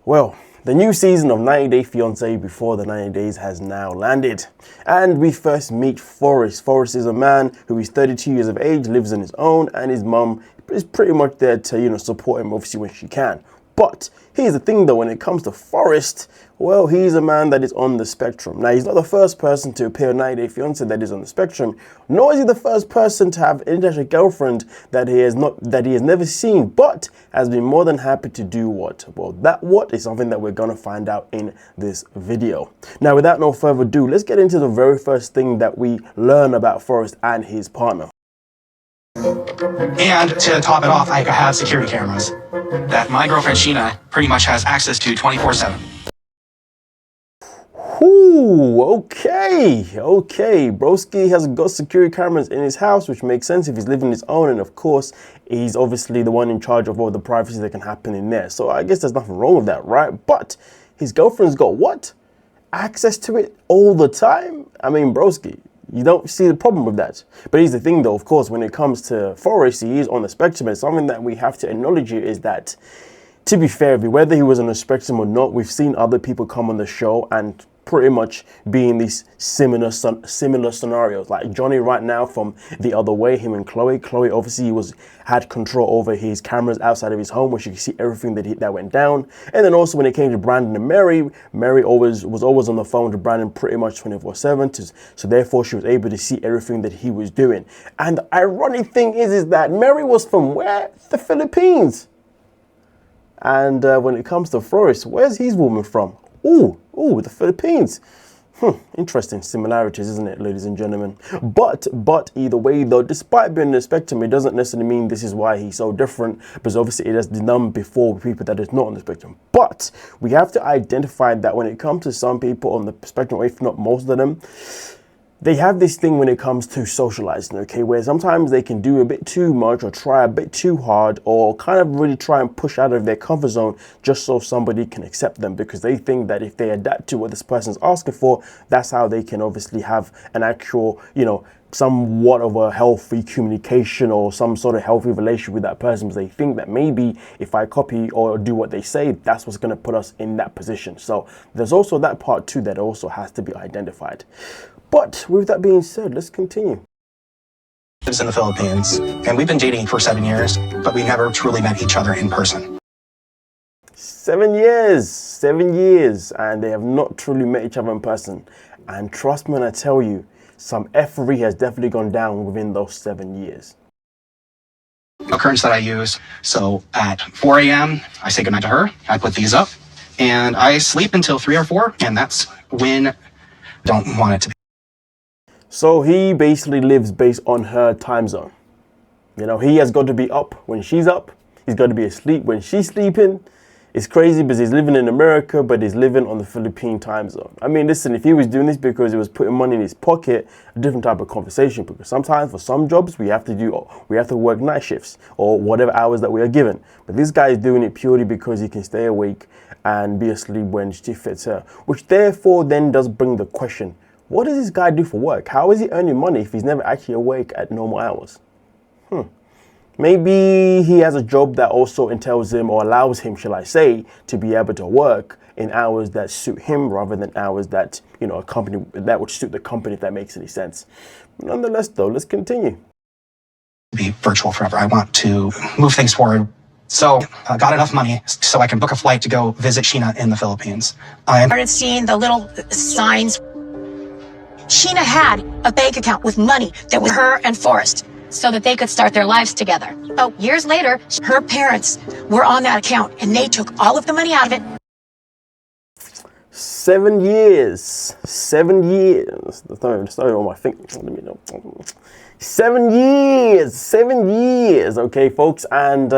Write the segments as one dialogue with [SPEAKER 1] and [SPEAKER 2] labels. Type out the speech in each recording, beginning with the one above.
[SPEAKER 1] Well, the new season of 90 Day Fiancé Before the 90 Days has now landed. And we first meet Forrest. Forrest is a man who is 32 years of age, lives on his own, and his mum is pretty much there to, support him obviously when she can. But here's the thing though, when it comes to Forrest, well, he's a man that is on the spectrum. Now, he's not the first person to appear on 90 Day Fiancé that is on the spectrum, nor is he the first person to have an international girlfriend that he has never seen, but has been more than happy to do what? Well, that what is something that we're gonna find out in this video. Now, without no further ado, let's get into the very first thing that we learn about Forrest and his partner.
[SPEAKER 2] And to top it off, I have security cameras that my girlfriend Sheena pretty much has access to 24/7.
[SPEAKER 1] Ooh, okay. Broski has got security cameras in his house, which makes sense if he's living on his own, and of course, he's obviously the one in charge of all the privacy that can happen in there. So I guess there's nothing wrong with that, right? But his girlfriend's got what? Access to it all the time? I mean, broski, you don't see the problem with that. But here's the thing though, of course, when it comes to Forrest, he is on the spectrum, and something that we have to acknowledge here is that, to be fair, whether he was on the spectrum or not, we've seen other people come on the show and pretty much be in these similar scenarios. Like Johnny right now from The Other Way, him and Chloe. Chloe obviously had control over his cameras outside of his home, where she could see everything that went down. And then also when it came to Brandon and Mary was always on the phone to Brandon pretty much 24/7. So therefore she was able to see everything that he was doing. And the ironic thing is that Mary was from where? The Philippines. And when it comes to Forrest, where's his woman from? Ooh, the Philippines. Interesting similarities, isn't it, ladies and gentlemen? But either way though, despite being on the spectrum, it doesn't necessarily mean this is why he's so different, because obviously it has been done before with people that is not on the spectrum. But we have to identify that when it comes to some people on the spectrum, or if not most of them, they have this thing when it comes to socializing, okay, where sometimes they can do a bit too much or try a bit too hard or kind of really try and push out of their comfort zone just so somebody can accept them, because they think that if they adapt to what this person's asking for, that's how they can obviously have an actual, somewhat of a healthy communication or some sort of healthy relationship with that person, because they think that maybe if I copy or do what they say, that's what's going to put us in that position. So there's also that part too that also has to be identified. But with that being said, let's continue.
[SPEAKER 2] Lives in the Philippines, and we've been dating for 7 years, but we never truly met each other in person.
[SPEAKER 1] 7 years, and they have not truly met each other in person. And trust me when I tell you, some effery has definitely gone down within those 7 years.
[SPEAKER 2] Curtains that I use, so at 4 a.m., I say goodnight to her, I put these up, and I sleep until 3 or 4, and that's when I don't want it to be.
[SPEAKER 1] So he basically lives based on her time zone. He has got to be up when she's up. He's got to be asleep when she's sleeping. It's crazy because he's living in America, but he's living on the Philippine time zone. I mean, listen, if he was doing this because he was putting money in his pocket, a different type of conversation. Because sometimes for some jobs, we have to work night shifts or whatever hours that we are given. But this guy is doing it purely because he can stay awake and be asleep when she fits her. Which therefore then does bring the question, what does this guy do for work? How is he earning money if he's never actually awake at normal hours? Maybe he has a job that also entails him, or allows him, shall I say, to be able to work in hours that suit him rather than hours that, a company that would suit the company, if that makes any sense. Nonetheless, though, let's continue.
[SPEAKER 2] Be virtual forever. I want to move things forward. So I got enough money so I can book a flight to go visit Sheena in the Philippines. I
[SPEAKER 3] started seeing the little signs. Sheena had a bank account with money that was her and Forrest, so that they could start their lives together. So years later, her parents were on that account and they took all of the money out of it.
[SPEAKER 1] 7 years. 7 years. That's not on my finger. 7 years. 7 years. Okay, folks. And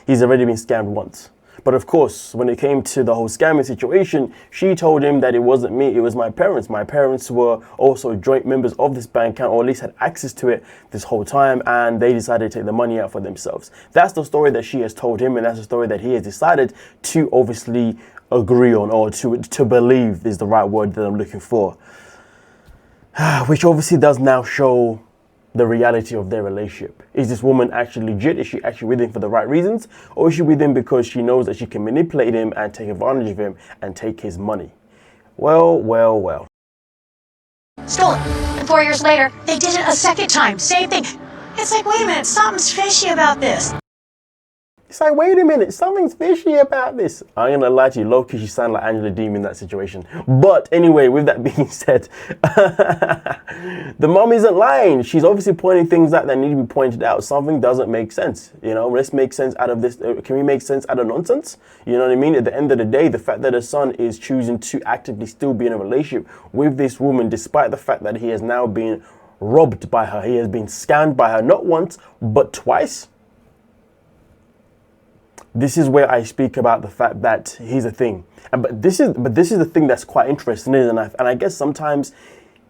[SPEAKER 1] he's already been scammed once. But of course, when it came to the whole scamming situation, she told him that it wasn't me, it was my parents. My parents were also joint members of this bank account, or at least had access to it this whole time, and they decided to take the money out for themselves. That's the story that she has told him, and that's the story that he has decided to obviously agree on, or to believe is the right word that I'm looking for. Which obviously does now show the reality of their relationship. Is this woman actually legit? Is she actually with him for the right reasons? Or is she with him because she knows that she can manipulate him and take advantage of him and take his money? Well, well, well.
[SPEAKER 3] Stole it. And 4 years later, they did it a second time. Same thing. It's like, wait a minute, something's fishy about this.
[SPEAKER 1] It's like, wait a minute, something's fishy about this. I'm gonna lie to you, low-key, she sounded like Angela Deem in that situation. But anyway, with that being said, the mom isn't lying. She's obviously pointing things out that need to be pointed out. Something doesn't make sense. You know, let's make sense out of this. Can we make sense out of nonsense? You know what I mean? At the end of the day, the fact that her son is choosing to actively still be in a relationship with this woman, despite the fact that he has now been robbed by her, he has been scammed by her, not once, but twice. This is where I speak about the fact that here's a thing, but this is the thing that's quite interesting, and I guess sometimes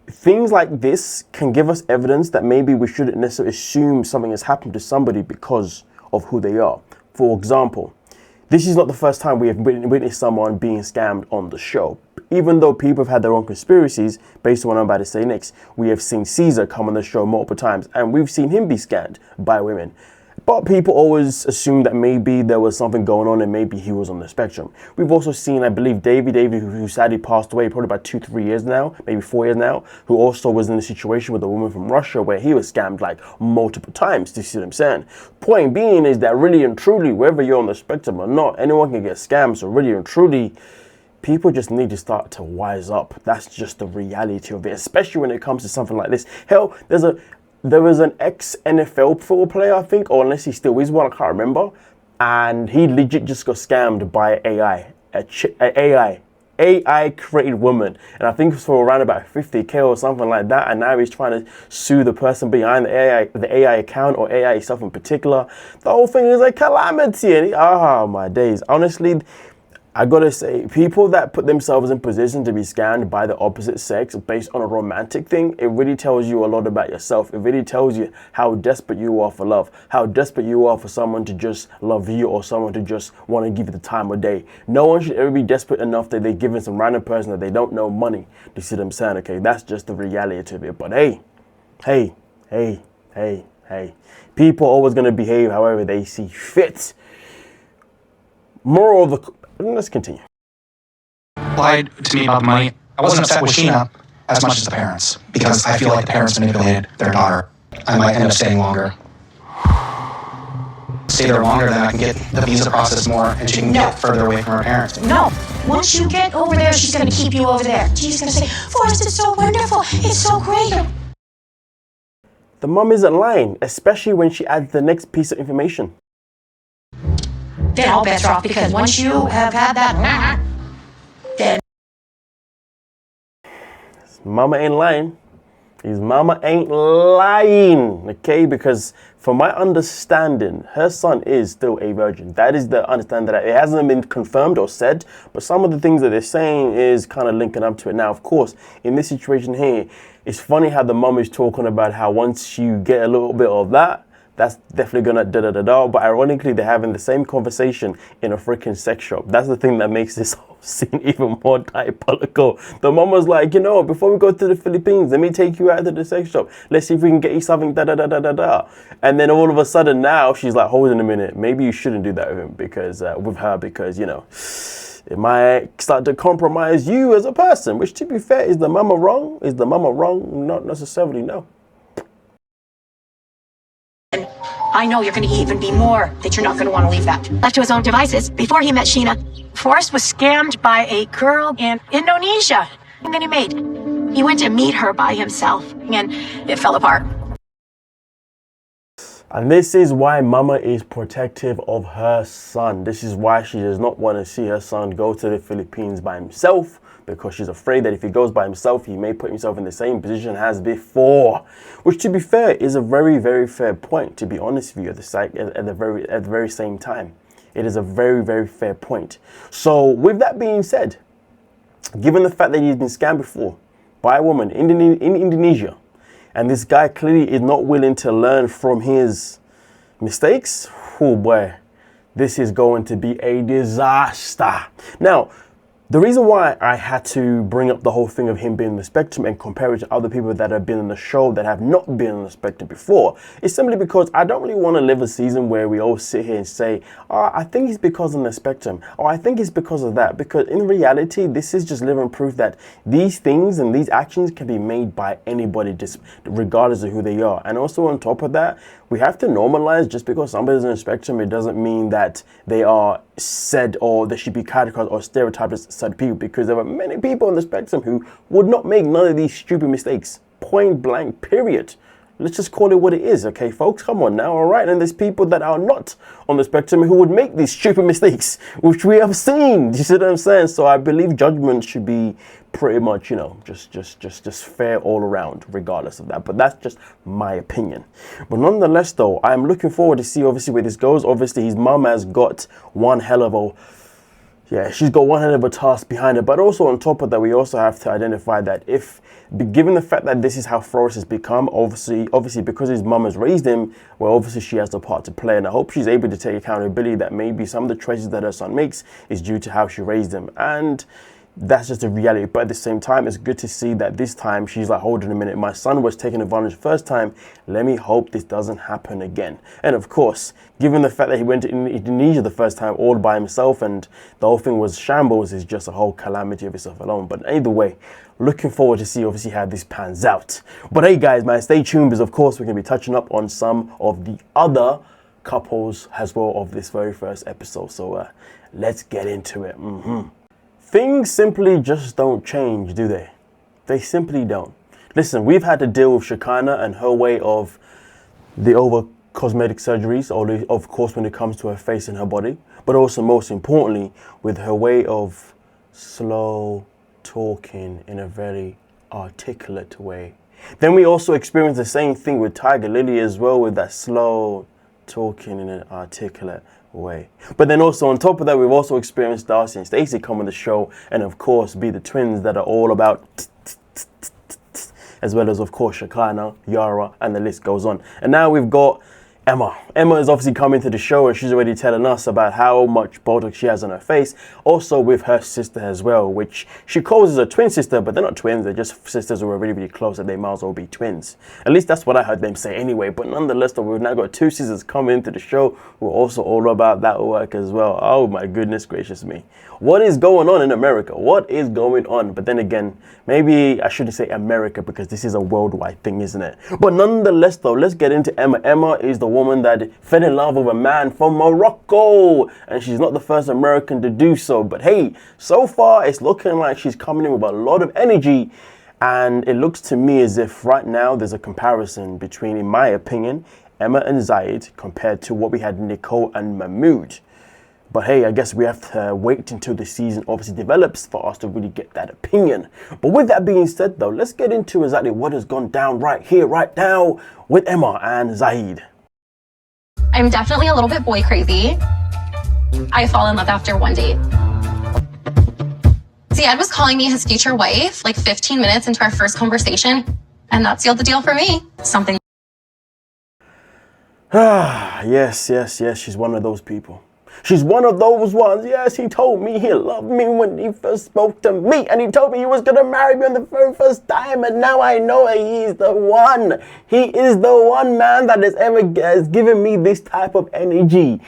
[SPEAKER 1] things like this can give us evidence that maybe we shouldn't necessarily assume something has happened to somebody because of who they are. For example, this is not the first time we have witnessed someone being scammed on the show. Even though people have had their own conspiracies, based on what I'm about to say next, we have seen Caesar come on the show multiple times, and we've seen him be scammed by women. But people always assume that maybe there was something going on and maybe he was on the spectrum. We've also seen, I believe, David, who sadly passed away probably about 2-3 years now, maybe 4 years now, who also was in a situation with a woman from Russia where he was scammed like multiple times. Do you see what I'm saying? Point being is that really and truly, whether you're on the spectrum or not, anyone can get scammed. So really and truly, people just need to start to wise up. That's just the reality of it, especially when it comes to something like this. Hell, there was an ex-NFL football player, I think, or unless he still is one, I can't remember. And he legit just got scammed by AI, AI created woman. And I think it was for around about 50K or something like that. And now he's trying to sue the person behind the AI account or AI itself in particular. The whole thing is a calamity. And my days. Honestly, I gotta say, people that put themselves in position to be scammed by the opposite sex based on a romantic thing, it really tells you a lot about yourself. It really tells you how desperate you are for love, how desperate you are for someone to just love you or someone to just want to give you the time of day. No one should ever be desperate enough that they're giving some random person that they don't know money. You see what I'm saying? Okay, that's just the reality of it. But hey, people are always gonna behave however they see fit. Moral of the... Let's continue.
[SPEAKER 2] Lied to me about the money. I wasn't upset with Sheena as much as the parents, because I feel like the parents manipulated their daughter. I might end up staying longer. Stay there longer, then I can get the visa process more, and she can get further away from her parents.
[SPEAKER 3] No. Once you get over there, she's going to keep you over there. She's going to say, Forrest, it's so wonderful. It's so great.
[SPEAKER 1] The mom isn't lying, especially when she adds the next piece of information.
[SPEAKER 3] Then all bets are off, because once you have had that, then
[SPEAKER 1] Mama ain't lying. His mama ain't lying, okay? Because from my understanding, her son is still a virgin. That is the understanding, that it hasn't been confirmed or said, but some of the things that they're saying is kind of linking up to it. Now, of course, in this situation here, it's funny how the mom is talking about how once you get a little bit of that, that's definitely gonna da-da-da-da. But ironically, they're having the same conversation in a freaking sex shop. That's the thing that makes this whole scene even more diabolical. The mom was like, you know, before we go to the Philippines, let me take you out to the sex shop. Let's see if we can get you something, da-da-da-da-da-da. And then all of a sudden now, she's like, hold on a minute. Maybe you shouldn't do that with him, because, you know, it might start to compromise you as a person, which, to be fair, is the mama wrong? Is the mama wrong? Not necessarily, no.
[SPEAKER 3] I know you're going to even be more that you're not going to want to leave that. Left to his own devices, before he met Sheena, Forrest was scammed by a girl in Indonesia. And then he went to meet her by himself, and it fell apart.
[SPEAKER 1] And this is why mama is protective of her son. This is why she does not want to see her son go to the Philippines by himself, because she's afraid that if he goes by himself, he may put himself in the same position as before. Which, to be fair, is a very, very fair point, to be honest with you, at the very same time. It is a very, very fair point. So with that being said, given the fact that he's been scammed before by a woman in Indonesia, and this guy clearly is not willing to learn from his mistakes, oh boy, this is going to be a disaster. Now, The reason why I had to bring up the whole thing of him being on the spectrum and compare it to other people that have been on the show that have not been on the spectrum before is simply because I don't really want to live a season where we all sit here and say, oh, I think it's because on the spectrum, or I think it's because of that. Because in reality, this is just living proof that these things and these actions can be made by anybody, just regardless of who they are. And also on top of that, we have to normalize just because somebody's on the spectrum, it doesn't mean that they are said or they should be categorized or stereotyped as said people, because there are many people on the spectrum who would not make none of these stupid mistakes. Point blank, period. Let's just call it what it is, okay, folks? Come on now, all right? And there's people that are not on the spectrum who would make these stupid mistakes, which we have seen. You see what I'm saying? So I believe judgment should be pretty much, you know, just fair all around, regardless of that. But that's just my opinion. But nonetheless, though, I'm looking forward to see, obviously, where this goes. Obviously, his mum has got one hell of a... Yeah, she's got one hell of a task behind her. But also on top of that, we also have to identify that if, given the fact that this is how Forrest has become, obviously because his mum has raised him, well, obviously she has the part to play. And I hope she's able to take accountability that maybe some of the choices that her son makes is due to how she raised him. And that's just a reality. But at the same time, it's good to see that this time she's like, hold on a minute, my son was taken advantage the first time. Let me hope this doesn't happen again. And of course, given the fact that he went to Indonesia the first time all by himself and the whole thing was shambles, is just a whole calamity of itself alone. But either way, looking forward to see obviously how this pans out. But hey guys, man, stay tuned, because of course we're going to be touching up on some of the other couples as well of this very first episode. So let's get into it. Things simply just don't change, do they? They simply don't. Listen, we've had to deal with Shekinah and her way of the over cosmetic surgeries, or of course when it comes to her face and her body, but also most importantly with her way of slow talking in a very articulate way. Then we also experienced the same thing with Tiger Lily as well, with that slow talking in an articulate way. But then also on top of that, we've also experienced Darcy and Stacey come on the show and of course be the twins that are all about as well as of course Shekinah, Yara, and the list goes on. And now we've got Emma. Emma is obviously coming to the show and she's already telling us about how much Botox she has on her face. Also with her sister as well, which she calls as a twin sister, but they're not twins. They're just sisters who are really, really close, and they might as well be twins. At least that's what I heard them say anyway. But nonetheless, though, we've now got two sisters coming into the show who are also all about that work as well. Oh my goodness gracious me. What is going on in America? What is going on? But then again, maybe I shouldn't say America because this is a worldwide thing, isn't it? But nonetheless, though, let's get into Emma. Emma is the woman that fell in love with a man from Morocco, and she's not the first American to do so. But hey, so far it's looking like she's coming in with a lot of energy, and it looks to me as if right now there's a comparison between, in my opinion, Emma and Zaid compared to what we had Nicole and Mahmoud. But hey, I guess we have to wait until the season obviously develops for us to really get that opinion. But with that being said though, let's get into exactly what has gone down right here, right now with Emma and Zaid.
[SPEAKER 4] I'm definitely a little bit boy crazy. I fall in love after one date. Ziad was calling me his future wife like 15 minutes into our first conversation, and that sealed the deal for me. Something.
[SPEAKER 1] Yes, she's one of those people. She's one of those ones. Yes, he told me he loved me when he first spoke to me, and he told me he was going to marry me on the very first time, and now I know that he's the one. He is the one man that has given me this type of energy.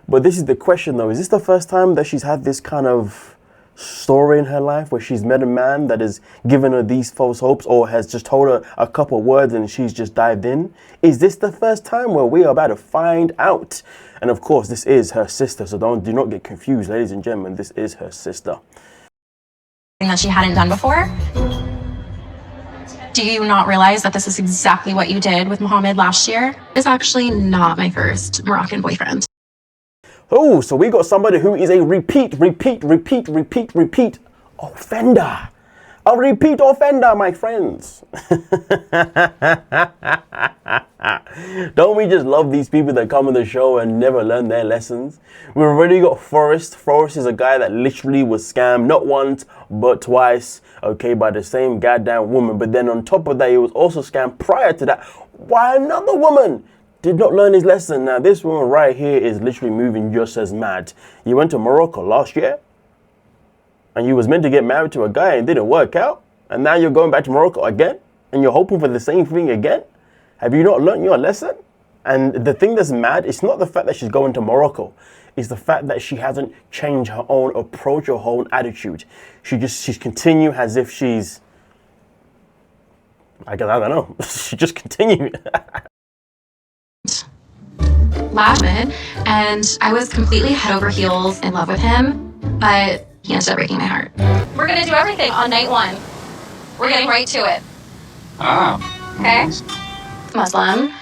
[SPEAKER 1] But this is the question though. Is this the first time that she's had this kind of story in her life where she's met a man that has given her these false hopes, or has just told her a couple of words and she's just dived in? Is this the first time? Where we are about to find out. And of course, this is her sister, so do not get confused, ladies and gentlemen. This is her sister.
[SPEAKER 4] That she hadn't done before. Do you not realize that this is exactly what you did with Mohammed last year? It's actually not my first Moroccan boyfriend.
[SPEAKER 1] Oh, so we got somebody who is a repeat offender. A repeat offender, my friends. Don't we just love these people that come on the show and never learn their lessons? We've already got Forrest. Forrest is a guy that literally was scammed not once, but twice, okay, by the same goddamn woman. But then on top of that, he was also scammed prior to that by another woman. Did not learn his lesson. Now, this woman right here is literally moving just as mad. You went to Morocco last year? and you was meant to get married to a guy and it didn't work out, and now you're going back to Morocco again, and you're hoping for the same thing again? Have you not learned your lesson? And the thing that's mad, it's not the fact that she's going to Morocco. It's the fact that she hasn't changed her own approach or her own attitude. She's continuing as if she's, I don't know. She just continued.
[SPEAKER 4] Last minute, and I was completely head over heels in love with him, but he ended up breaking my heart. We're gonna do everything on night one. We're getting right to it. Okay? Muslim.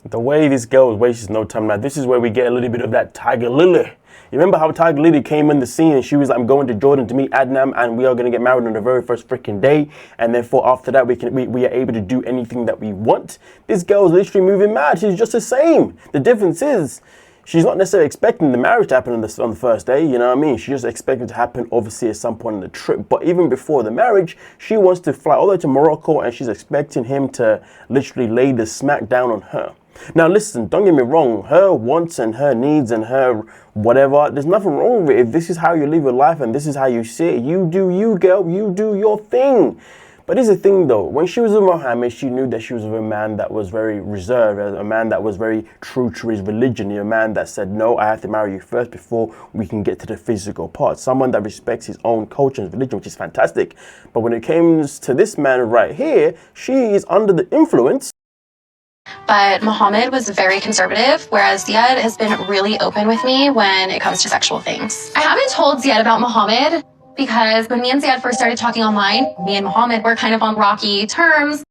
[SPEAKER 1] The way this girl wastes no time. Now, this is where we get a little bit of that Tiger Lily. You remember how Tiger Lily came in the scene and she was like, I'm going to Jordan to meet Adnam and we are going to get married on the very first freaking day. And therefore, after that, we are able to do anything that we want. This girl's literally moving mad. She's just the same. The difference is she's not necessarily expecting the marriage to happen on the first day. You know what I mean? She's just expecting it to happen, obviously, at some point in the trip. But even before the marriage, she wants to fly all the way to Morocco and she's expecting him to literally lay the smack down on her. Now listen, don't get me wrong, her wants and her needs and her whatever, there's nothing wrong with it. If this is how you live your life and this is how you see it, you do you, girl, you do your thing. But here's the thing though, when she was with Mohammed, she knew that she was with a man that was very reserved, a man that was very true to his religion, a man that said, no, I have to marry you first before we can get to the physical part. Someone that respects his own culture and religion, which is fantastic. But when it comes to this man right here, she is under the influence.
[SPEAKER 4] But Mohammed was very conservative, whereas Ziad has been really open with me when it comes to sexual things. I haven't told Ziad about Mohammed because when me and Ziad first started talking online, me and Mohammed were kind of on rocky terms.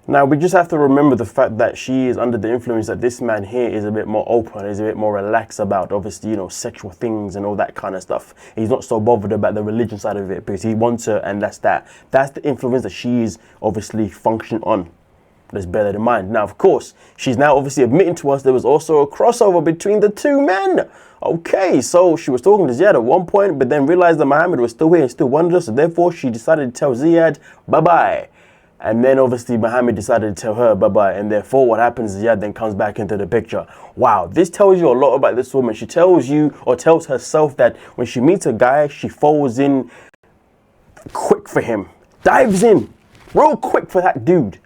[SPEAKER 1] Now, we just have to remember the fact that she is under the influence that this man here is a bit more open, is a bit more relaxed about, obviously, you know, sexual things and all that kind of stuff. He's not so bothered about the religion side of it because he wants her and that's that. That's the influence that she is obviously functioning on. Let's bear that in mind. Now, of course, she's now obviously admitting to us there was also a crossover between the two men. Okay, so she was talking to Ziad at one point, but then realized that Mohammed was still here and still wanted her, so therefore she decided to tell Ziad bye-bye. And then obviously Mohammed decided to tell her bye-bye, and therefore what happens, Ziad then comes back into the picture. Wow, this tells you a lot about this woman. She tells you, or tells herself, that when she meets a guy, she falls in quick for him. Dives in real quick for that dude.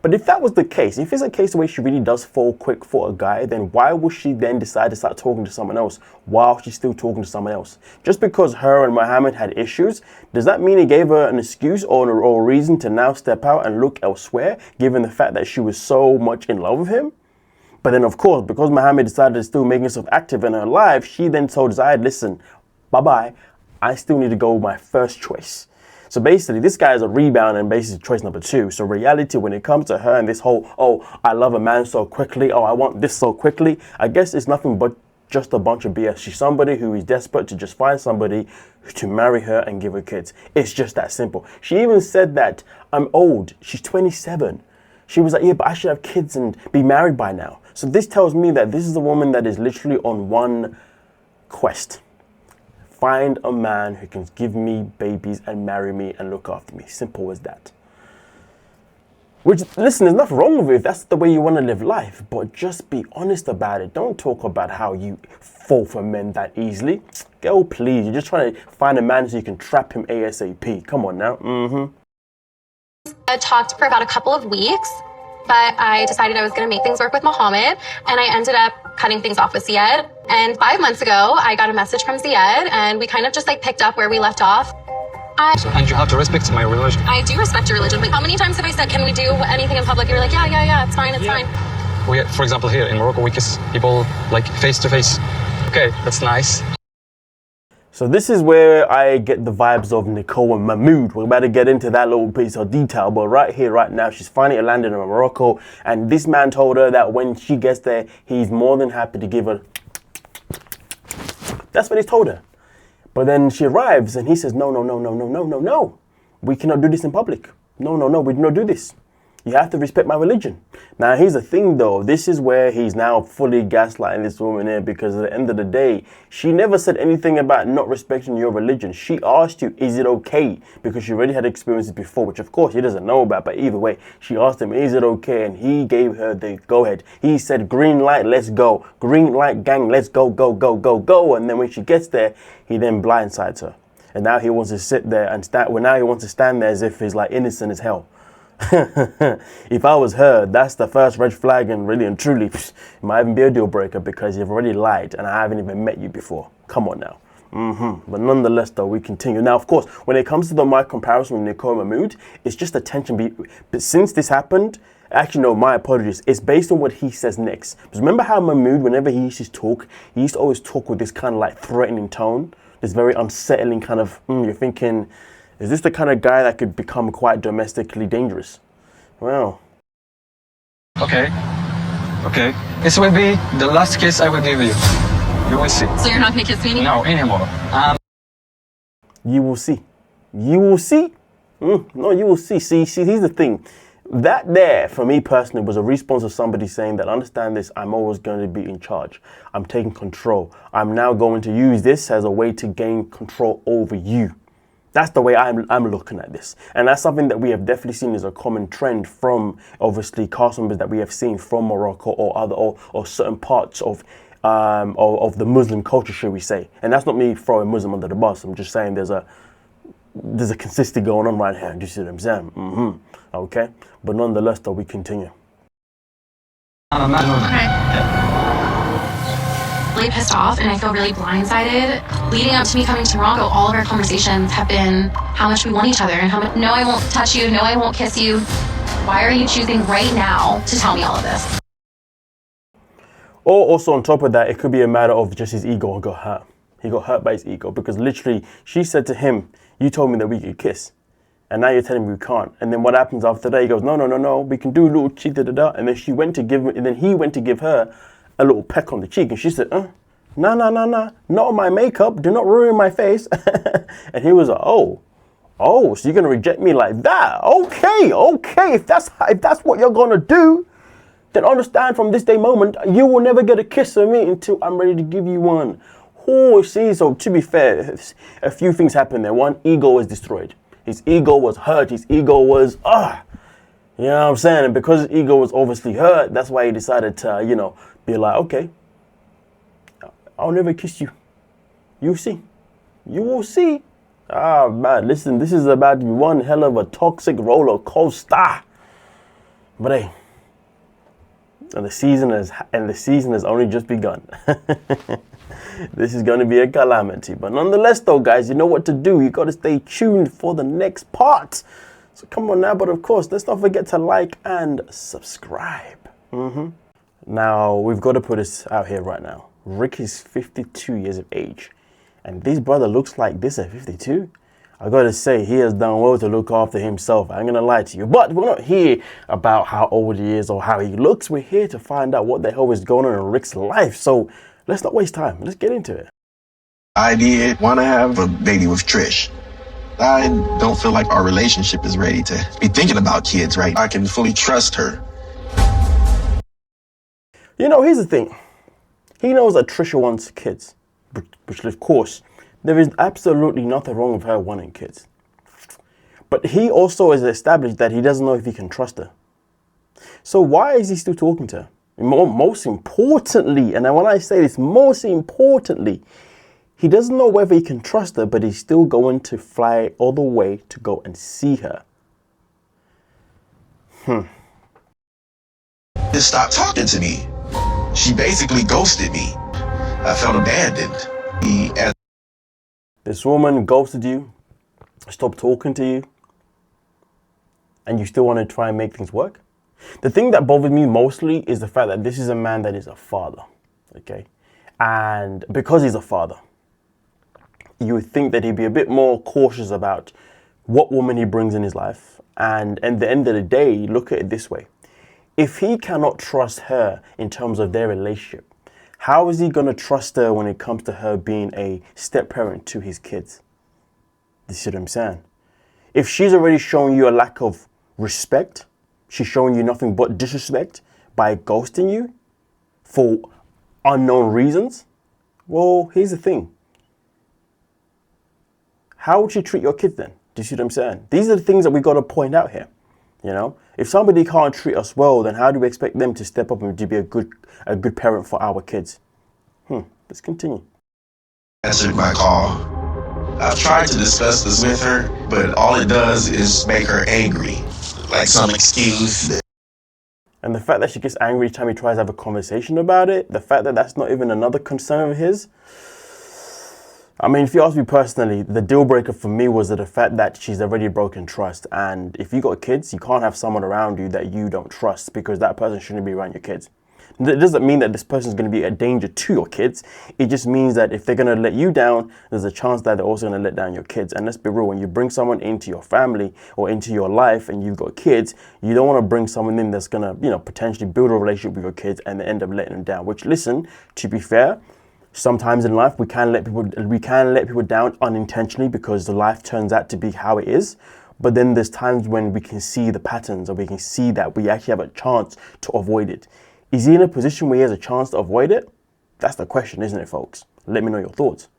[SPEAKER 1] But if that was the case, if it's a case where she really does fall quick for a guy, then why would she then decide to start talking to someone else while she's still talking to someone else? Just because her and Mohammed had issues, does that mean he gave her an excuse or a reason to now step out and look elsewhere, given the fact that she was so much in love with him? But then, of course, because Mohammed decided to still make himself active in her life, she then told Ziad, listen, bye-bye, I still need to go with my first choice. So basically, this guy is a rebound and basically choice number 2. So reality, when it comes to her and this whole, oh, I love a man so quickly, oh, I want this so quickly, I guess it's nothing but just a bunch of BS. She's somebody who is desperate to just find somebody to marry her and give her kids. It's just that simple. She even said that I'm old. She's 27. She was like, yeah, but I should have kids and be married by now. So this tells me that this is a woman that is literally on one quest. Find a man who can give me babies and marry me and look after me. Simple as that. Which, listen, there's nothing wrong with it if that's the way you want to live life, but just be honest about it. Don't talk about how you fall for men that easily. Girl, please, you're just trying to find a man so you can trap him ASAP. Come on now.
[SPEAKER 4] I talked for about a couple of weeks, but I decided I was going to make things work with Mohammed, and I ended up cutting things off with Ziad. And 5 months ago, I got a message from Ziad, and we kind of just like picked up where we left off.
[SPEAKER 5] And you have to respect my religion.
[SPEAKER 4] I do respect your religion, but how many times have I said, can we do anything in public? You're like, yeah, it's fine, it's fine.
[SPEAKER 5] We, for example, here in Morocco, we kiss people like face to face. Okay, that's nice.
[SPEAKER 1] So this is where I get the vibes of Nicole and Mahmoud. We're about to get into that little piece of detail, but right here, right now, she's finally landed in Morocco, and this man told her that when she gets there, he's more than happy to give her. That's what he's told her. But then she arrives and he says, no. We cannot do this in public. No, we do not do this. You have to respect my religion. Now, here's the thing, though. This is where he's now fully gaslighting this woman here, because at the end of the day, she never said anything about not respecting your religion. She asked you, is it okay? Because she already had experiences before, which of course he doesn't know about. But either way, she asked him, is it okay? And he gave her the go ahead. He said, green light, let's go. Green light, gang, let's go, go, go, go, go. And then when she gets there, he then blindsides her. And now he wants to sit there and stand. Well, now he wants to stand there as if he's like innocent as hell. If I was her, that's the first red flag, and really and truly, it might even be a deal breaker, because you've already lied and I haven't even met you before. Come on now. But nonetheless, though, we continue. Now, of course, when it comes to my comparison with Nicole Mahmood, it's just a tension. But since this happened, actually, no, my apologies. It's based on what he says next. Because remember how Mahmood, whenever he used to talk, he used to always talk with this kind of like threatening tone, this very unsettling kind of, you're thinking, is this the kind of guy that could become quite domestically dangerous? Well.
[SPEAKER 5] Okay. Okay. This will be the last kiss I will give you. You will see.
[SPEAKER 4] So you're not gonna kiss me anymore?
[SPEAKER 5] No, anymore.
[SPEAKER 1] You will see. You will see? No, you will see. See, here's the thing. That there, for me personally, was a response of somebody saying that, understand this, I'm always going to be in charge. I'm taking control. I'm now going to use this as a way to gain control over you. That's the way I'm looking at this. And that's something that we have definitely seen as a common trend from, obviously, cast members that we have seen from Morocco or other or certain parts of the Muslim culture, should we say. And that's not me throwing Muslim under the bus. I'm just saying there's a consistency going on right here. Do you see what I'm saying? Okay. But nonetheless, though, we continue.
[SPEAKER 4] Really pissed off, and I feel really blindsided. Leading up to me coming to Morocco, all of our conversations have been how much we want each other and how much, no, I won't touch you, no, I won't kiss you. Why are you choosing right now to tell me all of this?
[SPEAKER 1] Or also on top of that, it could be a matter of just his ego got hurt. He got hurt by his ego, because literally she said to him, you told me that we could kiss, and now you're telling me we can't. And then what happens after that? He goes, no, we can do a little cheek, and then he went to give her a little peck on the cheek, and she said, no, not on my makeup, do not ruin my face. And he was like, oh, so you're gonna reject me like that? Okay, if that's what you're gonna do, then understand from this day moment, you will never get a kiss from me until I'm ready to give you one. Oh, see, so to be fair, a few things happened there. One, ego was destroyed. His ego was hurt. His ego was, you know what I'm saying? And because his ego was obviously hurt, that's why he decided to, be like, okay, I'll never kiss you. You see. You will see. Ah, man, listen, this is about to be one hell of a toxic roller coaster. But hey, and the season has only just begun. This is going to be a calamity. But nonetheless, though, guys, you know what to do. You got to stay tuned for the next part. So come on now. But of course, let's not forget to like and subscribe. Now, we've got to put this out here right now. Rick is 52 years of age. And this brother looks like this at 52. I got to say, he has done well to look after himself. I ain't going to lie to you. But we're not here about how old he is or how he looks. We're here to find out what the hell is going on in Rick's life. So let's not waste time. Let's get into it.
[SPEAKER 6] I did want to have a baby with Trish. I don't feel like our relationship is ready to be thinking about kids, right? I can fully trust her.
[SPEAKER 1] Here's the thing. He knows that Trisha wants kids, which of course, there is absolutely nothing wrong with her wanting kids. But he also has established that he doesn't know if he can trust her. So why is he still talking to her? Most importantly, and when I say this, most importantly, he doesn't know whether he can trust her, but he's still going to fly all the way to go and see her.
[SPEAKER 6] Just stopped talking to me. She basically ghosted me. I felt abandoned.
[SPEAKER 1] This woman ghosted you, stopped talking to you, and you still want to try and make things work? The thing that bothered me mostly is the fact that this is a man that is a father, okay? And because he's a father, you would think that he'd be a bit more cautious about what woman he brings in his life. And at the end of the day, look at it this way. If he cannot trust her in terms of their relationship, how is he going to trust her when it comes to her being a step-parent to his kids? You see what I'm saying? If she's already showing you a lack of respect, she's showing you nothing but disrespect by ghosting you for unknown reasons. Well, here's the thing. How would she treat your kids then? Do you see what I'm saying? These are the things that we got to point out here. You know, if somebody can't treat us well, then how do we expect them to step up and to be a good parent for our kids? Let's continue.
[SPEAKER 6] Answered my call. I've tried to discuss this with her, but all it does is make her angry. Like some excuse.
[SPEAKER 1] And the fact that she gets angry each time he tries to have a conversation about it, the fact that that's not even another concern of his. I mean, if you ask me personally, the deal breaker for me was the fact that she's already broken trust. And if you got kids, you can't have someone around you that you don't trust, because that person shouldn't be around your kids. It doesn't mean that this person is going to be a danger to your kids. It just means that if they're going to let you down, there's a chance that they're also going to let down your kids. And let's be real, when you bring someone into your family or into your life and you've got kids, you don't want to bring someone in that's going to, potentially build a relationship with your kids and then end up letting them down. Which, listen, to be fair, sometimes in life we can let people down unintentionally because the life turns out to be how it is. But then there's times when we can see the patterns, or we can see that we actually have a chance to avoid it. Is he in a position where he has a chance to avoid it? That's the question, isn't it, folks? Let me know your thoughts.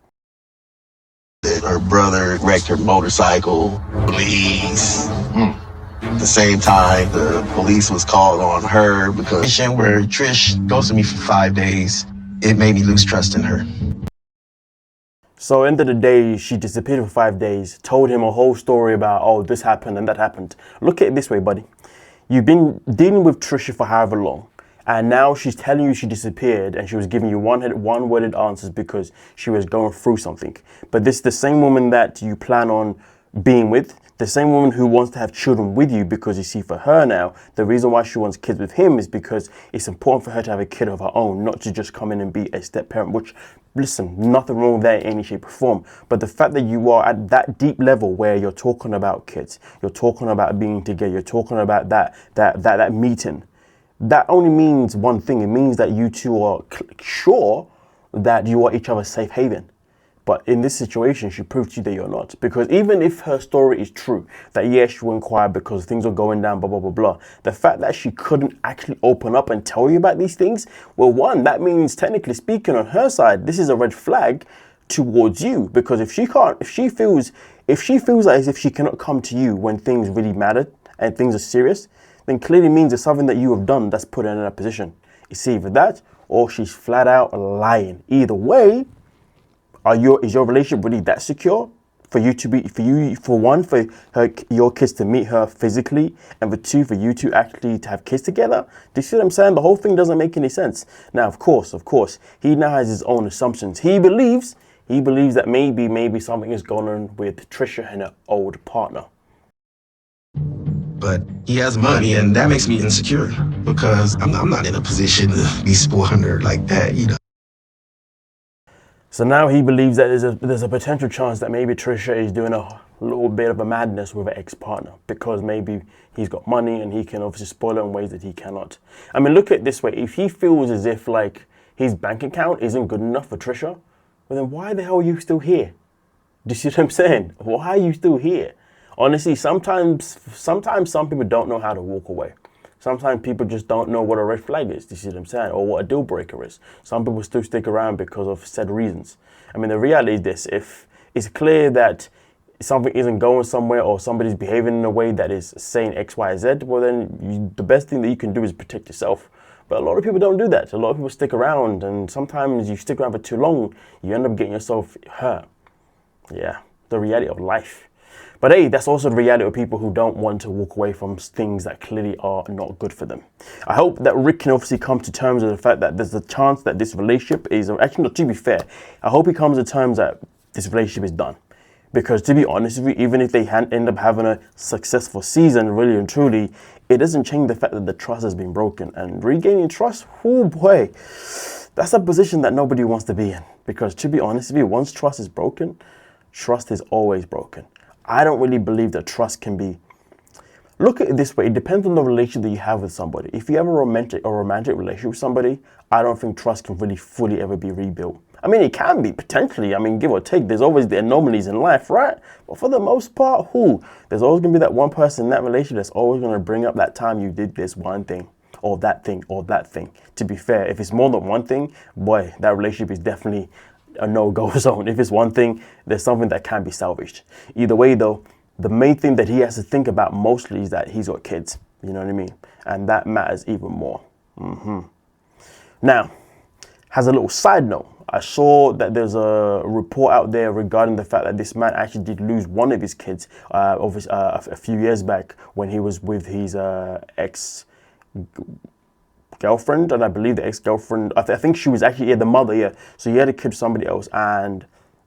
[SPEAKER 6] Her brother wrecked her motorcycle. Police. At the same time, the police was called on her because where Trish ghosted me for 5 days. It made me lose trust in her.
[SPEAKER 1] So end of the day, she disappeared for 5 days, told him a whole story about, oh, this happened and that happened. Look at it this way, buddy. You've been dealing with Trisha for however long, and now she's telling you she disappeared and she was giving you one-worded answers because she was going through something. But this is the same woman that you plan on being with, the same woman who wants to have children with you, because you see, for her now, the reason why she wants kids with him is because it's important for her to have a kid of her own, not to just come in and be a step parent, which, listen, nothing wrong with that in any shape or form. But the fact that you are at that deep level where you're talking about kids, you're talking about being together, you're talking about that meeting, that only means one thing. It means that you two are sure that you are each other's safe haven. But in this situation, she proved to you that you're not. Because even if her story is true, that yes, she went quiet because things were going down, blah, blah, blah, blah. The fact that she couldn't actually open up and tell you about these things, well, one, that means technically speaking on her side, this is a red flag towards you. Because if she feels as if she cannot come to you when things really matter and things are serious, then clearly means there's something that you have done that's put her in that position. It's either that or she's flat out lying. Either way, is your relationship really that secure for you to be, for one, for your kids to meet her physically, and for two, for you to actually to have kids together? Do you see what I'm saying? The whole thing doesn't make any sense. Now, of course, he now has his own assumptions. He believes that maybe something is going on with Trisha and her old partner.
[SPEAKER 6] But he has money, and that makes me insecure because I'm not in a position to be spoiling her like that,
[SPEAKER 1] So now he believes that there's a potential chance that maybe Trisha is doing a little bit of a madness with her ex-partner, because maybe he's got money and he can obviously spoil her in ways that he cannot. I mean, look at it this way. If he feels as if like his bank account isn't good enough for Trisha, well then why the hell are you still here? Do you see what I'm saying? Why are you still here? Honestly, sometimes some people don't know how to walk away. Sometimes people just don't know what a red flag is, do you see what I'm saying? Or what a deal breaker is. Some people still stick around because of said reasons. I mean, the reality is this: if it's clear that something isn't going somewhere, or somebody's behaving in a way that is saying X, Y, Z, well then the best thing that you can do is protect yourself. But a lot of people don't do that. A lot of people stick around, and sometimes you stick around for too long, you end up getting yourself hurt. Yeah, the reality of life. But hey, that's also the reality of people who don't want to walk away from things that clearly are not good for them. I hope that Rick can obviously come to terms with the fact that there's a chance that this relationship is, actually, not to be fair, I hope he comes to terms that this relationship is done. Because to be honest with you, even if they end up having a successful season, really and truly, it doesn't change the fact that the trust has been broken. And regaining trust, oh boy, that's a position that nobody wants to be in. Because to be honest with you, once trust is broken, trust is always broken. I don't really believe that trust can be... Look at it this way. It depends on the relationship that you have with somebody. If you have a romantic relationship with somebody, I don't think trust can really fully ever be rebuilt. I mean, it can be potentially. I mean, give or take. There's always the anomalies in life, right? But for the most part, there's always gonna be that one person in that relationship that's always gonna bring up that time you did this one thing, or that thing, or that thing. To be fair, if it's more than one thing, boy, that relationship is definitely a no-go zone. If it's one thing, there's something that can be salvaged. Either way, though, the main thing that he has to think about mostly is that he's got kids. You know what I mean? And that matters even more. Now, as a little side note, I saw that there's a report out there regarding the fact that this man actually did lose one of his kids a few years back when he was with his ex-girlfriend, and I believe the ex-girlfriend, I think she was actually, the mother, yeah. So he had a kid with somebody else, and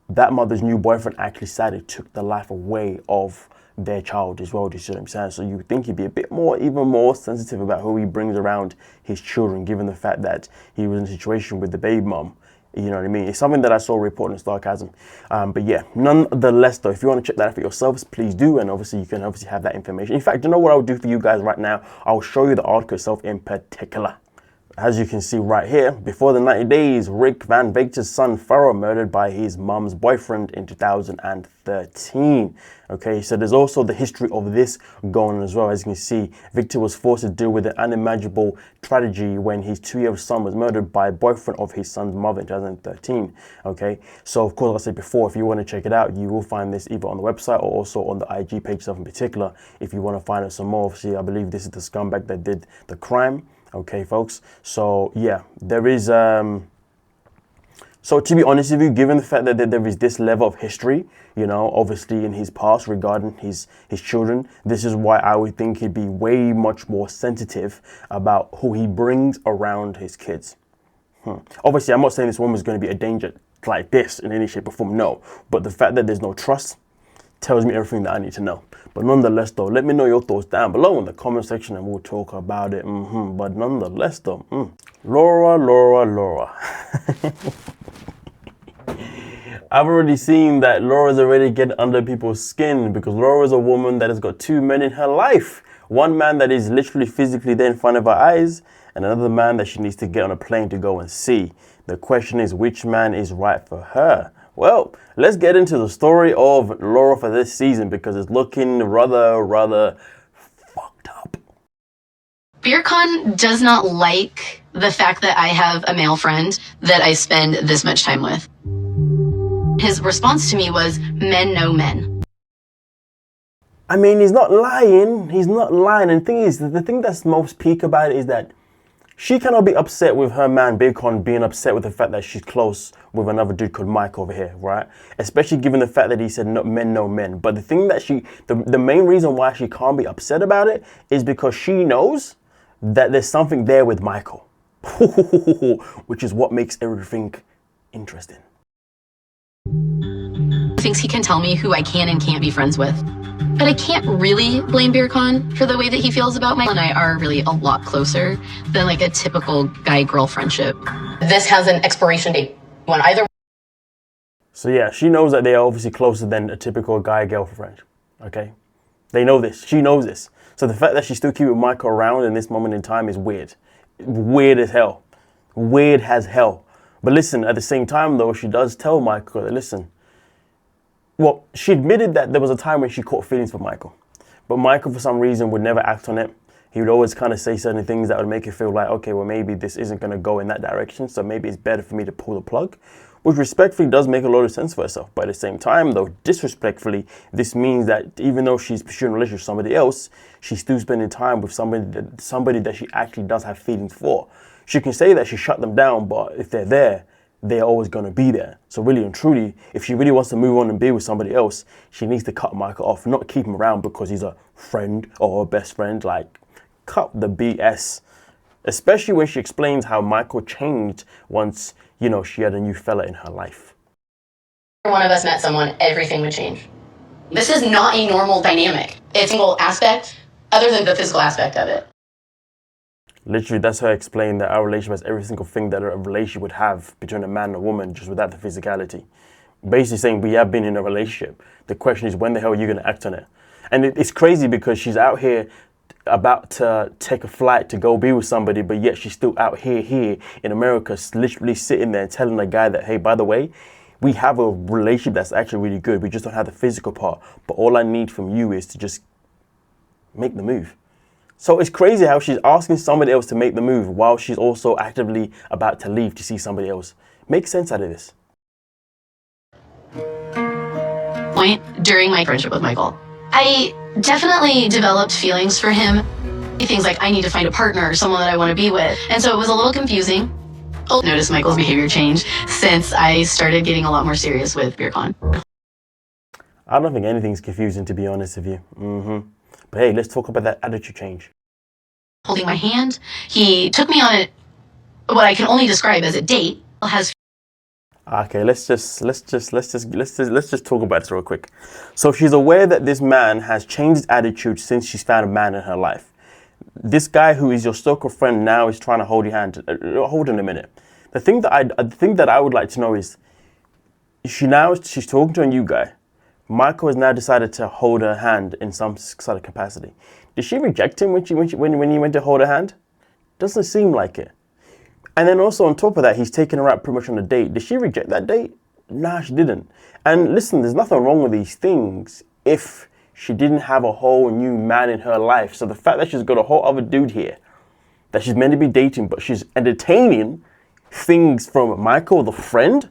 [SPEAKER 1] that mother's new boyfriend actually sadly took the life away of their child as well. Do you see what I'm saying? So you would think he'd be a bit more, even more sensitive about who he brings around his children, given the fact that he was in a situation with the baby mom. You know what I mean? It's something that I saw reported in Sarcasm. But yeah, nonetheless though, if you want to check that out for yourselves, please do. And obviously you can obviously have that information. In fact, you know what I'll do for you guys right now? I'll show you the article itself in particular. As you can see right here, before the 90 days, Rick Van Vecht's son Farrell murdered by his mom's boyfriend in 2013. Okay, so there's also the history of this going on as well. As you can see, Victor was forced to deal with an unimaginable tragedy when his 2-year-old son was murdered by a boyfriend of his son's mother in 2013. Okay, so of course, like I said before, if you want to check it out, you will find this either on the website or also on the IG page itself in particular. If you want to find out some more, obviously, I believe this is the scumbag that did the crime. Okay, folks. So yeah, there is. So to be honest with you, given the fact that there is this level of history, you know, obviously in his past regarding his children, this is why I would think he'd be way much more sensitive about who he brings around his kids. Obviously, I'm not saying this woman's going to be a danger like this in any shape or form. No, but the fact that there's no trust tells me everything that I need to know. But nonetheless though, let me know your thoughts down below in the comment section and we'll talk about it. But nonetheless though, Laura. I've already seen that Laura's already getting under people's skin because Laura's a woman that has got 2 men in her life. One man that is literally physically there in front of her eyes and another man that she needs to get on a plane to go and see. The question is, which man is right for her? Well, let's get into the story of Laura for this season because it's looking rather fucked up.
[SPEAKER 7] Birkan does not like the fact that I have a male friend that I spend this much time with. His response to me was, men know men.
[SPEAKER 1] I mean, he's not lying. He's not lying. And the thing is, the thing that's most peak about it is that she cannot be upset with her man Birkan being upset with the fact that she's close with another dude called Mike over here, right? Especially given the fact that he said no, men know men. But the thing that the main reason why she can't be upset about it is because she knows that there's something there with Michael, which is what makes everything interesting.
[SPEAKER 7] Thinks he can tell me who I can and can't be friends with. But I can't really blame Birkan for the way that he feels about Michael and I are really a lot closer than like a typical guy-girl friendship. This has an expiration date. When either.
[SPEAKER 1] So yeah, she knows that they are obviously closer than a typical guy-girl friend. Okay, they know this. She knows this. So the fact that she's still keeping Michael around in this moment in time is weird. Weird as hell. Weird as hell. But listen, at the same time though, she does tell Michael that listen. Well, she admitted that there was a time when she caught feelings for Michael. But Michael, for some reason, would never act on it. He would always kind of say certain things that would make her feel like, okay, well, maybe this isn't going to go in that direction. So maybe it's better for me to pull the plug. Which respectfully does make a lot of sense for herself. But at the same time, though, disrespectfully, this means that even though she's pursuing a relationship with somebody else, she's still spending time with somebody that she actually does have feelings for. She can say that she shut them down, but if they're there, they're always going to be there. So really and truly, if she really wants to move on and be with somebody else, she needs to cut Michael off, not keep him around because he's a friend or a best friend. Like, cut the BS. Especially when she explains how Michael changed once, you know, she had a new fella in her life.
[SPEAKER 7] If one of us met someone, everything would change. This is not a normal dynamic. It's a single aspect other than the physical aspect of it.
[SPEAKER 1] Literally, that's her explaining that our relationship has every single thing that a relationship would have between a man and a woman, just without the physicality. Basically saying we have been in a relationship. The question is, when the hell are you going to act on it? And it's crazy because she's out here about to take a flight to go be with somebody, but yet she's still out here in America, literally sitting there and telling a guy that, hey, by the way, we have a relationship that's actually really good. We just don't have the physical part. But all I need from you is to just make the move. So it's crazy how she's asking somebody else to make the move while she's also actively about to leave to see somebody else. Make sense out of this.
[SPEAKER 7] Point during my friendship with Michael, I definitely developed feelings for him. Things like I need to find a partner, someone that I want to be with. And so it was a little confusing. I'll notice Michael's behavior change since I started getting a lot more serious with BeerCon.
[SPEAKER 1] I don't think anything's confusing, to be honest with you. But hey, let's talk about that attitude change.
[SPEAKER 7] Holding my hand, he took me on what I can only describe as a date.
[SPEAKER 1] Okay, let's just talk about this real quick. So she's aware that this man has changed his attitude since she's found a man in her life. This guy who is your so-called friend now is trying to hold your hand. Hold on a minute. The thing that I would like to know is, she's talking to a new guy. Michael has now decided to hold her hand in some sort of capacity. Did she reject him when he went to hold her hand? Doesn't seem like it. And then also on top of that, he's taken her out pretty much on a date. Did she reject that date? Nah, she didn't. And listen, there's nothing wrong with these things if she didn't have a whole new man in her life. So the fact that she's got a whole other dude here that she's meant to be dating, but she's entertaining things from Michael, the friend.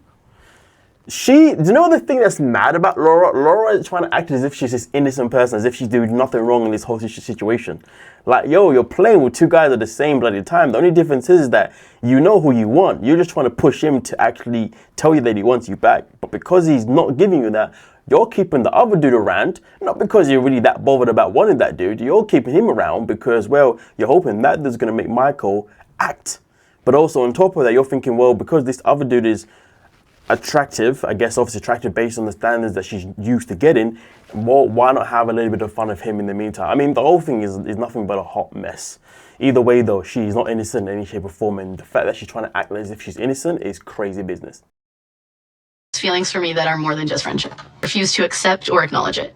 [SPEAKER 1] Do you know the thing that's mad about Laura? Laura is trying to act as if she's this innocent person, as if she's doing nothing wrong in this whole situation. Like, yo, you're playing with two guys at the same bloody time. The only difference is that you know who you want. You're just trying to push him to actually tell you that he wants you back. But because he's not giving you that, you're keeping the other dude around, not because you're really that bothered about wanting that dude. You're keeping him around because, well, you're hoping that dude's going to make Michael act. But also on top of that, you're thinking, well, because this other dude is attractive, I guess obviously attractive based on the standards that she's used to getting, well, why not have a little bit of fun of him in the meantime? I mean, the whole thing is nothing but a hot mess. Either way though, she's not innocent in any shape or form, and the fact that she's trying to act as if she's innocent is crazy business.
[SPEAKER 7] Feelings for me that are more than just friendship. Refuse to accept or acknowledge it.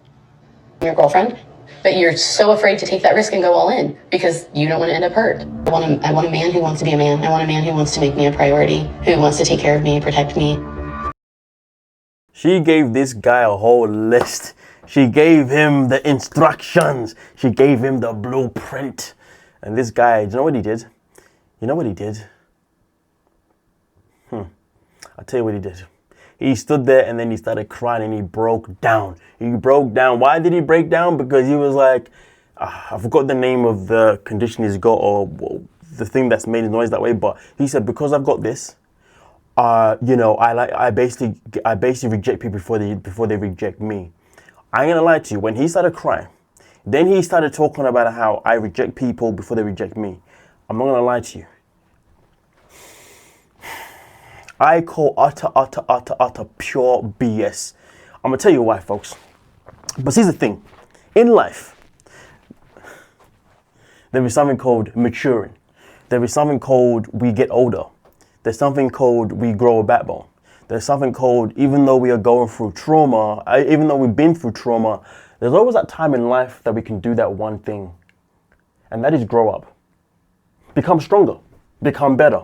[SPEAKER 8] Your girlfriend, but you're so afraid to take that risk and go all in because you don't want to end up hurt. I want a man who wants to be a man. I want a man who wants to make me a priority, who wants to take care of me, protect me.
[SPEAKER 1] She gave this guy a whole list. She gave him the instructions. She gave him the blueprint. And this guy, do you know what he did? You know what he did? I'll tell you what he did. He stood there and then he started crying and he broke down. He broke down. Why did he break down? Because he was like, I forgot the name of the condition he's got or the thing that's made his noise that way. But he said, because I've got this, I basically reject people before they reject me. I ain't gonna lie to you. When he started crying, then he started talking about how I reject people before they reject me. I'm not gonna lie to you. I call utter pure BS. I'm gonna tell you why, folks. But here's the thing. In life, there is something called maturing. There is something called we get older. There's something called we grow a backbone. There's something called, even though we are going through trauma, even though we've been through trauma, there's always that time in life that we can do that one thing. And that is grow up. Become stronger. Become better.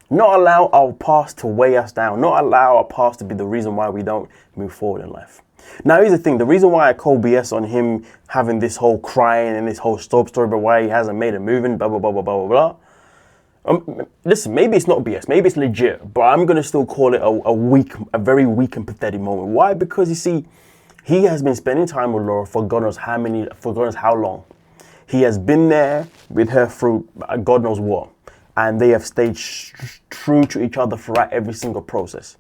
[SPEAKER 1] Not allow our past to weigh us down. Not allow our past to be the reason why we don't move forward in life. Now, here's the thing. The reason why I call BS on him having this whole crying and this whole story about why he hasn't made a move and blah, blah, blah, blah, blah, blah. Listen, maybe it's not BS. Maybe it's legit. But I'm going to still call it a very weak and pathetic moment. Why? Because, you see, he has been spending time with Laura for God knows how long. He has been there with her through God knows what. And they have stayed true to each other throughout every single process.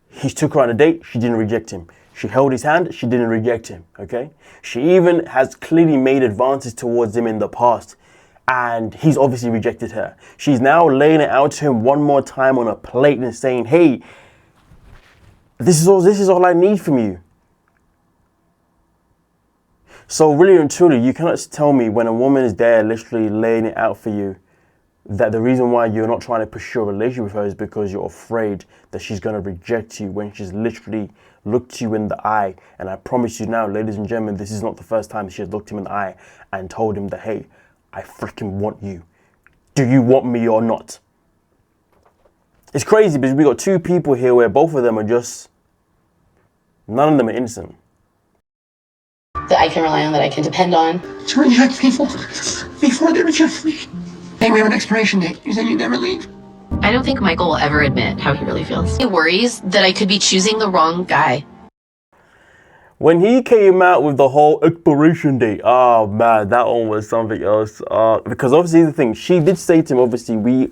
[SPEAKER 1] He took her on a date, she didn't reject him. She held his hand, she didn't reject him, okay? She even has clearly made advances towards him in the past, and he's obviously rejected her. She's now laying it out to him one more time on a plate and saying, hey, this is all I need from you. So really and truly, you cannot tell me when a woman is there literally laying it out for you that the reason why you're not trying to pursue a relationship with her is because you're afraid that she's going to reject you when she's literally looked you in the eye. And I promise you now, ladies and gentlemen, this is not the first time she has looked him in the eye and told him that, hey, I freaking want you. Do you want me or not? It's crazy because we got two people here where both of them are just, none of them are innocent.
[SPEAKER 8] That I can rely on, that I can depend on.
[SPEAKER 2] To reject people before they reject me. Hey, we have an expiration date. You said you'd never leave.
[SPEAKER 7] I don't think Michael will ever admit how he really feels. He worries that I could be choosing the wrong guy.
[SPEAKER 1] When he came out with the whole expiration date, oh man, that one was something else. Because obviously the thing, she did say to him, obviously we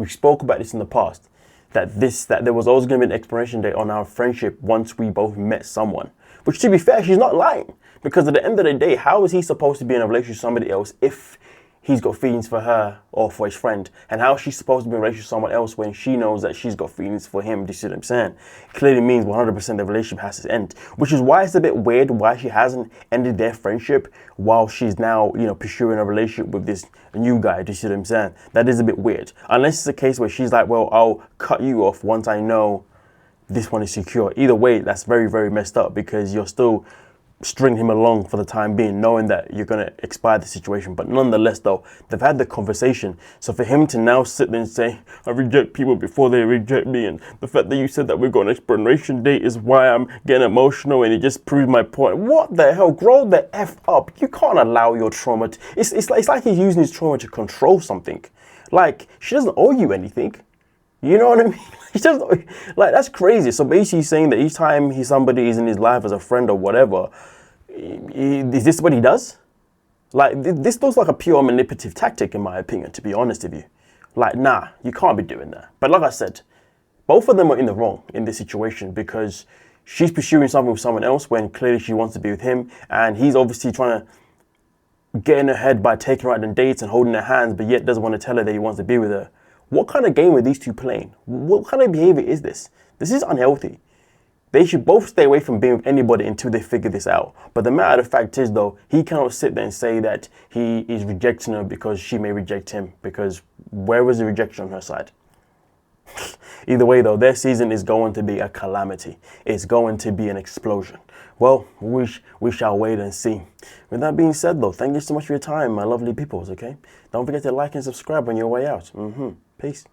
[SPEAKER 1] spoke about this in the past, that there was always going to be an expiration date on our friendship once we both met someone. Which, to be fair, she's not lying. Because at the end of the day, how is he supposed to be in a relationship with somebody else if he's got feelings for her or for his friend? And how is she supposed to be in a relationship with someone else when she knows that she's got feelings for him? Do you see what I'm saying? Clearly means 100% the relationship has to end. Which is why it's a bit weird why she hasn't ended their friendship while she's now, pursuing a relationship with this new guy. Do you see what I'm saying? That is a bit weird. Unless it's a case where she's like, well, I'll cut you off once I know this one is secure. Either way, that's very, very messed up because you're still string him along for the time being, knowing that you're going to expire the situation. But nonetheless, though, they've had the conversation. So for him to now sit there and say, I reject people before they reject me, and the fact that you said that we've got an expiration date is why I'm getting emotional, and it just proves my point. What the hell? Grow the F up. You can't allow your trauma to... It's like he's using his trauma to control something. Like, she doesn't owe you anything. You know what I mean? He doesn't, like, that's crazy. So basically saying that each time somebody is in his life as a friend or whatever, is this what he does? Like, this looks like a pure manipulative tactic, in my opinion, to be honest with you. Like, nah, you can't be doing that. But like I said, both of them are in the wrong in this situation because she's pursuing something with someone else when clearly she wants to be with him. And he's obviously trying to get in her head by taking her out on dates and holding her hands, but yet doesn't want to tell her that he wants to be with her. What kind of game are these two playing? What kind of behavior is this? This is unhealthy. They should both stay away from being with anybody until they figure this out. But the matter of the fact is, though, he cannot sit there and say that he is rejecting her because she may reject him, because where was the rejection on her side? Either way, though, their season is going to be a calamity. It's going to be an explosion. Well, we shall wait and see. With that being said, though, thank you so much for your time, my lovely peoples, okay? Don't forget to like and subscribe on your way out. Peace.